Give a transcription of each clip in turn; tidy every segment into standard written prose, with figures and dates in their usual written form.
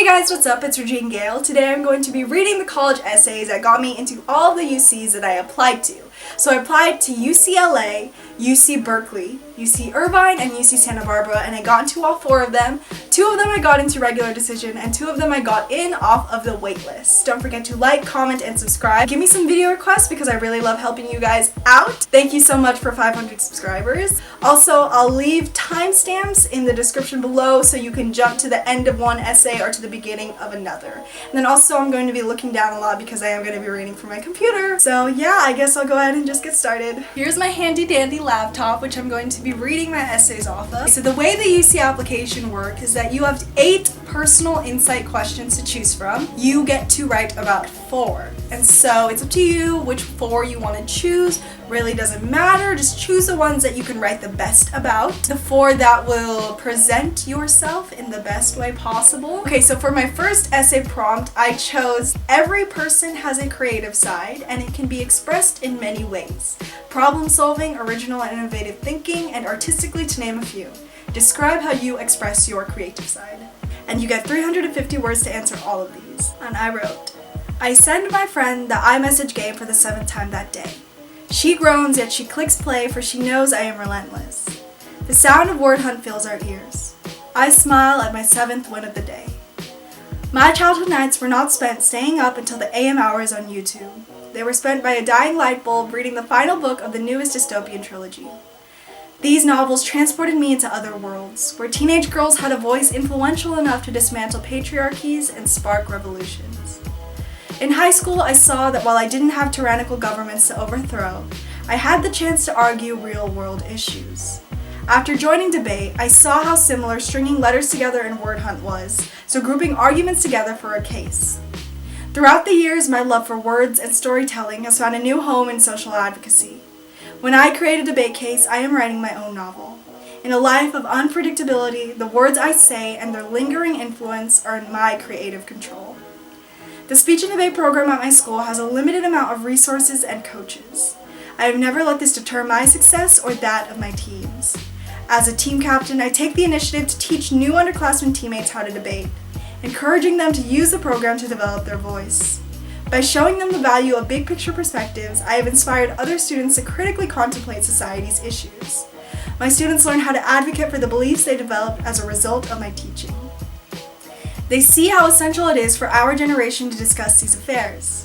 guys, what's up? It's Regine Gale. Today I'm going to be reading the college essays that got me into all of the UCs that I applied to. So I applied to UCLA, UC Berkeley, UC Irvine, and UC Santa Barbara, and I got into all four of them. Two of them I got into regular decision, and two of them I got in off of the wait list. Don't forget to like, comment, and subscribe. Give me some video requests because I really love helping you guys out. Thank you so much for 500 subscribers. Also, I'll leave timestamps in the description below so you can jump to the end of one essay or to the beginning of another. And then also I'm going to be looking down a lot because I am going to be reading from my computer. So yeah, I guess I'll go ahead and just get started. Here's my handy dandy laptop, which I'm going to be reading my essays off of. So the way the UC application works is that you have 8 personal insight questions to choose from. You get to write about 4. And so it's up to you which 4 you want to choose. Really doesn't matter. Just choose the ones that you can write the best about. The 4 that will present yourself in the best way possible. Okay, so for my first essay prompt, I chose every person has a creative side and it can be expressed in many ways. Problem solving, original and innovative thinking, and artistically, to name a few. Describe how you express your creative side. And you get 350 words to answer all of these. And I wrote, I send my friend the iMessage game for the 7th time that day. She groans, yet she clicks play, for she knows I am relentless. The sound of word hunt fills our ears. I smile at my 7th win of the day. My childhood nights were not spent staying up until the AM hours on YouTube. They were spent by a dying light bulb reading the final book of the newest dystopian trilogy. These novels transported me into other worlds, where teenage girls had a voice influential enough to dismantle patriarchies and spark revolutions. In high school, I saw that while I didn't have tyrannical governments to overthrow, I had the chance to argue real-world issues. After joining debate, I saw how similar stringing letters together in word hunt was, so grouping arguments together for a case. Throughout the years, my love for words and storytelling has found a new home in social advocacy. When I create a debate case, I am writing my own novel. In a life of unpredictability, the words I say and their lingering influence are in my creative control. The speech and debate program at my school has a limited amount of resources and coaches. I have never let this deter my success or that of my teams. As a team captain, I take the initiative to teach new underclassmen teammates how to debate, encouraging them to use the program to develop their voice. By showing them the value of big picture perspectives, I have inspired other students to critically contemplate society's issues. My students learn how to advocate for the beliefs they develop as a result of my teaching. They see how essential it is for our generation to discuss these affairs.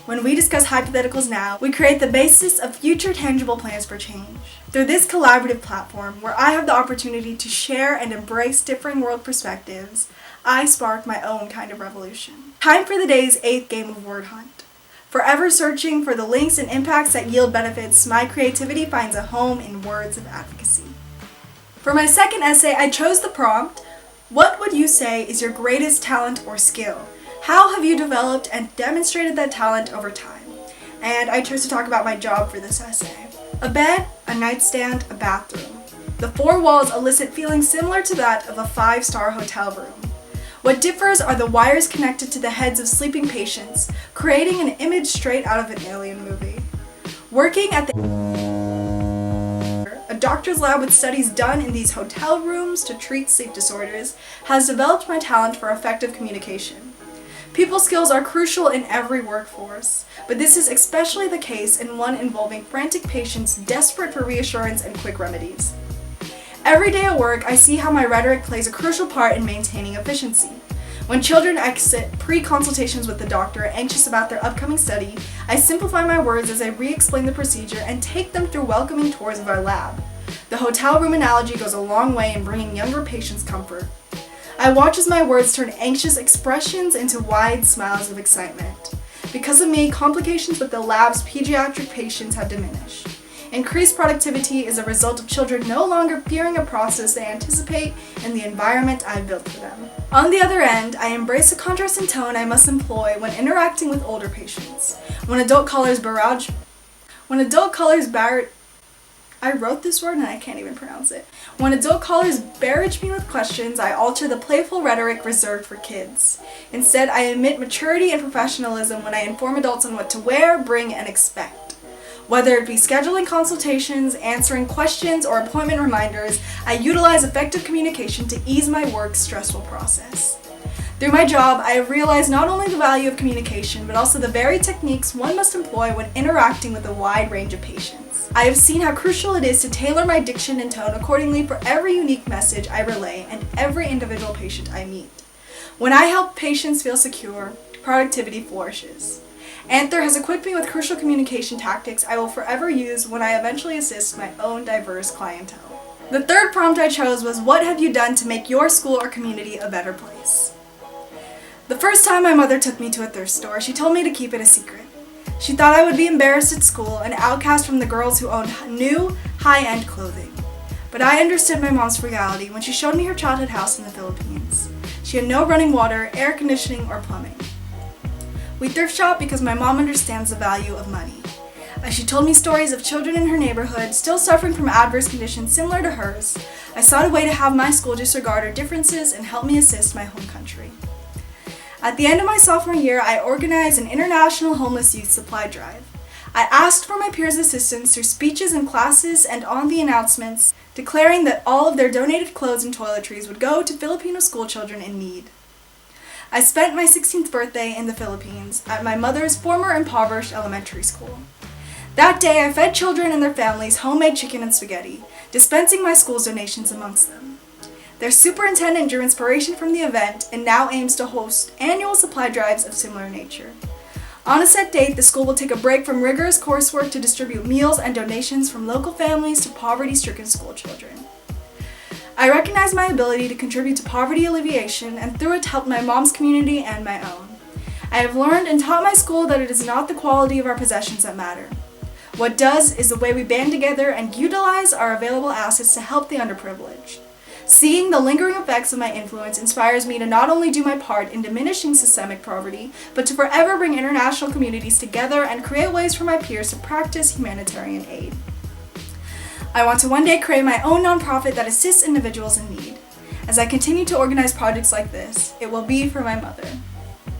When we discuss hypotheticals now, we create the basis of future tangible plans for change. Through this collaborative platform, where I have the opportunity to share and embrace differing world perspectives, I spark my own kind of revolution. Time for the day's 8th game of word hunt. Forever searching for the links and impacts that yield benefits, my creativity finds a home in words of advocacy. For my second essay, I chose the prompt, what would you say is your greatest talent or skill? How have you developed and demonstrated that talent over time? And I chose to talk about my job for this essay. A bed, a nightstand, a bathroom. The 4 walls elicit feelings similar to that of a 5-star hotel room. What differs are the wires connected to the heads of sleeping patients, creating an image straight out of an alien movie. Working at a doctor's lab with studies done in these hotel rooms to treat sleep disorders has developed my talent for effective communication. People skills are crucial in every workforce, but this is especially the case in one involving frantic patients desperate for reassurance and quick remedies. Every day at work, I see how my rhetoric plays a crucial part in maintaining efficiency. When children exit pre-consultations with the doctor anxious about their upcoming study, I simplify my words as I re-explain the procedure and take them through welcoming tours of our lab. The hotel room analogy goes a long way in bringing younger patients comfort. I watch as my words turn anxious expressions into wide smiles of excitement. Because of me, complications with the lab's pediatric patients have diminished. Increased productivity is a result of children no longer fearing a process they anticipate in the environment I've built for them. On the other end, I embrace the contrast in tone I must employ when interacting with older patients. When adult callers I wrote this word and I can't even pronounce it. When adult callers barrage me with questions, I alter the playful rhetoric reserved for kids. Instead, I emit maturity and professionalism when I inform adults on what to wear, bring, and expect. Whether it be scheduling consultations, answering questions, or appointment reminders, I utilize effective communication to ease my work's stressful process. Through my job, I have realized not only the value of communication, but also the very techniques one must employ when interacting with a wide range of patients. I have seen how crucial it is to tailor my diction and tone accordingly for every unique message I relay and every individual patient I meet. When I help patients feel secure, productivity flourishes. Anther has equipped me with crucial communication tactics I will forever use when I eventually assist my own diverse clientele. The third prompt I chose was, what have you done to make your school or community a better place? The first time my mother took me to a thrift store, she told me to keep it a secret. She thought I would be embarrassed at school, an outcast from the girls who owned new, high-end clothing. But I understood my mom's frugality when she showed me her childhood house in the Philippines. She had no running water, air conditioning, or plumbing. We thrift shop because my mom understands the value of money. As she told me stories of children in her neighborhood still suffering from adverse conditions similar to hers, I sought a way to have my school disregard our differences and help me assist my home country. At the end of my sophomore year, I organized an international homeless youth supply drive. I asked for my peers' assistance through speeches in classes and on the announcements, declaring that all of their donated clothes and toiletries would go to Filipino school children in need. I spent my 16th birthday in the Philippines at my mother's former impoverished elementary school. That day, I fed children and their families homemade chicken and spaghetti, dispensing my school's donations amongst them. Their superintendent drew inspiration from the event and now aims to host annual supply drives of similar nature. On a set date, the school will take a break from rigorous coursework to distribute meals and donations from local families to poverty-stricken school children. I recognize my ability to contribute to poverty alleviation and through it help my mom's community and my own. I have learned and taught my school that it is not the quality of our possessions that matter. What does is the way we band together and utilize our available assets to help the underprivileged. Seeing the lingering effects of my influence inspires me to not only do my part in diminishing systemic poverty, but to forever bring international communities together and create ways for my peers to practice humanitarian aid. I want to one day create my own nonprofit that assists individuals in need. As I continue to organize projects like this, it will be for my mother.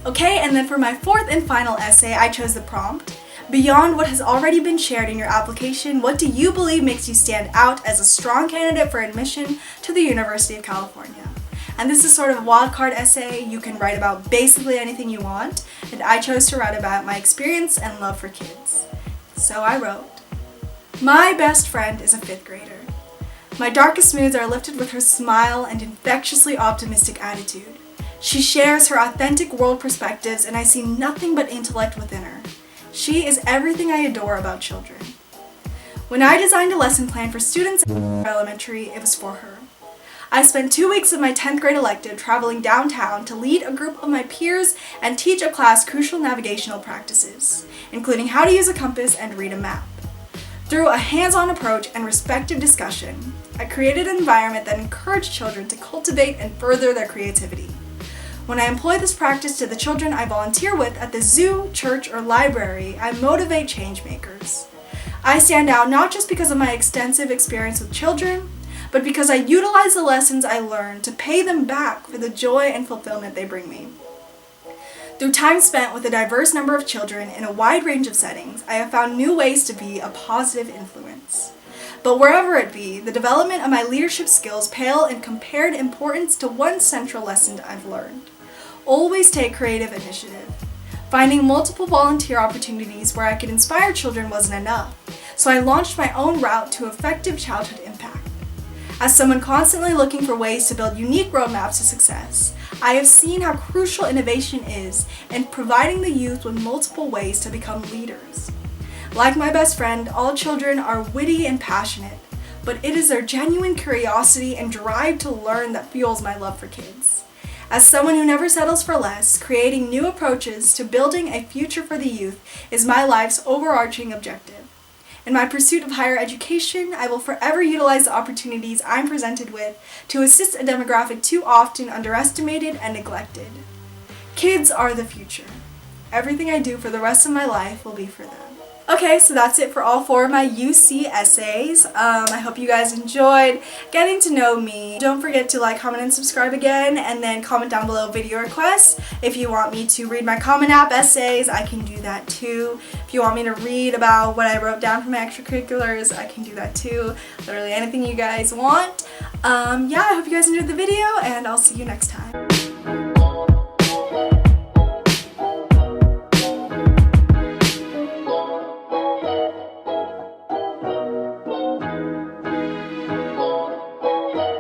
Okay, and then for my fourth and final essay, I chose the prompt, beyond what has already been shared in your application, what do you believe makes you stand out as a strong candidate for admission to the University of California? And this is sort of a wildcard essay. You can write about basically anything you want, and I chose to write about my experience and love for kids. So I wrote, my best friend is a 5th grader. My darkest moods are lifted with her smile and infectiously optimistic attitude. She shares her authentic world perspectives, and I see nothing but intellect within her. She is everything I adore about children. When I designed a lesson plan for students in elementary, it was for her. I spent 2 weeks of my 10th grade elective traveling downtown to lead a group of my peers and teach a class crucial navigational practices, including how to use a compass and read a map. Through a hands-on approach and respectful discussion, I created an environment that encouraged children to cultivate and further their creativity. When I employ this practice to the children I volunteer with at the zoo, church, or library, I motivate change makers. I stand out not just because of my extensive experience with children, but because I utilize the lessons I learned to pay them back for the joy and fulfillment they bring me. Through time spent with a diverse number of children in a wide range of settings, I have found new ways to be a positive influence. But wherever it be, the development of my leadership skills pale in compared importance to one central lesson I've learned. Always take creative initiative. Finding multiple volunteer opportunities where I could inspire children wasn't enough, so I launched my own route to effective childhood impact. As someone constantly looking for ways to build unique roadmaps to success, I have seen how crucial innovation is in providing the youth with multiple ways to become leaders. Like my best friend, all children are witty and passionate, but it is their genuine curiosity and drive to learn that fuels my love for kids. As someone who never settles for less, creating new approaches to building a future for the youth is my life's overarching objective. In my pursuit of higher education, I will forever utilize the opportunities I'm presented with to assist a demographic too often underestimated and neglected. Kids are the future. Everything I do for the rest of my life will be for them. Okay, so that's it for all 4 of my UC essays. I hope you guys enjoyed getting to know me. Don't forget to like, comment, and subscribe again, and then comment down below video requests. If you want me to read my Common App essays, I can do that too. If you want me to read about what I wrote down for my extracurriculars, I can do that too. Literally anything you guys want. Yeah, I hope you guys enjoyed the video, and I'll see you next time.